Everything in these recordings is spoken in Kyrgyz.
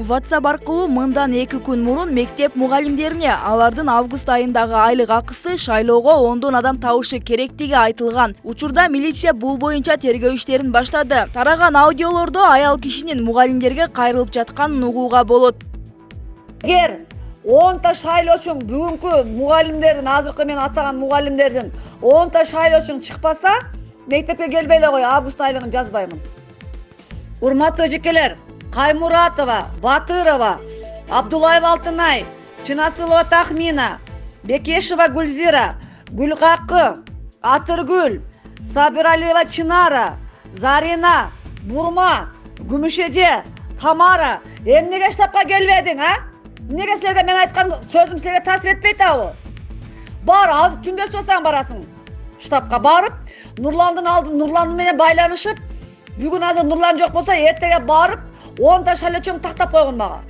WhatsApp аркылуу мындан 2 күн мурун мектеп мугалимдерине алардын август айындагы айлык акысы шайлоого 10 адам табышы керектиги айтылган. Учурда милиция бул боюнча тергөө иштерин баштады. Тараган аудиолордо аял кишинин мугалимдерге кайрылып жатканын угууга болот. Эгер 10 шайлоочун бүгүнкү мугалимдердин, азыркы мен атаган мугалимдердин 10 шайлоочун чыкпаса, мектепке келбей эле кой, август айлыгын жазбаймын. Урматтуу эжекелер, Каймуратова, Батырова, Абдулаева Алтынай, Чынасылова Тахмина, Бекешева Гүлзира, Гүлкакы, Атыргүл, Сабиралиева Чынара, Зарина, Бурма, Күмүшеже, Тамара. Эмнеге штабка келбедиң, а? Неге силерге мен айткан сөзүм силерге таасир этпейт абы? Бар, азыр түндө болсоң барасың. Штабка барып, Нурландын менен байланышып, бүгүн азыр Нурлан жок болсо, эртеге барып 10 шайлоочун тактап койгон мага.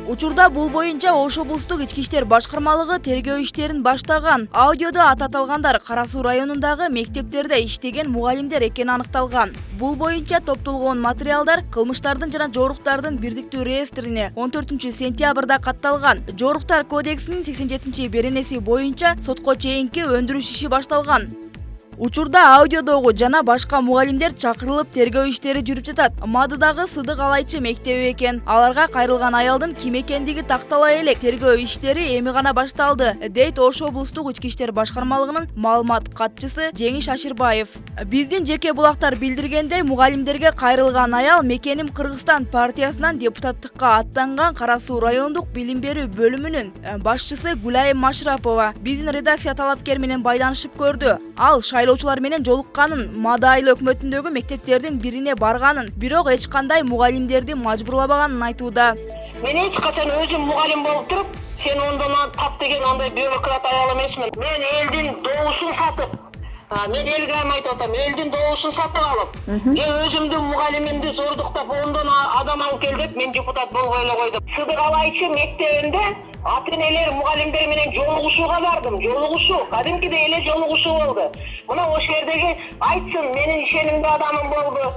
Учурда бул боюнча Ош облустук ички иштер башкармалыгы тергөө иштерин баштаган. Аудиодо аталгандар Кара Суу районундагы мектептерде иштеген мугалимдер экени аныкталган. Бул боюнча топтолгон материалдар кылмыштардын жана жоруктардын бирдиктүү реестрине 14-сентябрда катталган. Жоруктар кодексинин 87-беренеси боюнча сотко чейинки өндүрүш иши башталган. Учурда аудиодогу жана башка мугалимдер чакырылып тергөө иштери жүрүп жатат. Мадыдагы Сыдык Алайчы мектеби экен. Аларга кайрылган аялдын ким экендиги тактала элек. Тергөө иштери эми гана башталды, дейт Ош облустук ички иштер башкармалыгынын маалымат катчысы Жеңиш Аширбаев. Биздин жеке булактар билдиргендей, мугалимдерге кайрылган аял Мекеним Кыргызстан партиясынан депутаттыкка аттанган Кара Суу райондук билим берүү бөлүмүнүн башчысы Гүлайым Машрапова биздин редакция талапкер менен байланышып көрдү. Ал шайлоочулар менен жолукканын, Мада айыл өкмөтүндөгү мектептердин бирине барганын, бирок эч кандай мугалимдерди мажбурламаганын айтууда. Мен эч качан өзүм мугалим болуп туруп, сен ондон тап деген андай бюрократ аял эмесмин. Мен элдин добушун сатып, мен элге айтып атам, элдин добушун сатып алып, же өзүмдүн мугалимимди зордуктап ондон адам алып кел деп мен депутат болбой эле койдум. Сыдык Алайчы мектебинде ата-энелер мугалимдер менен жолугушууга бардым. Жолугушуу, кадимкидей эле жолугушуу болду. Мына ошол жердеги айтсын, менин ишенимдүү адамым болду.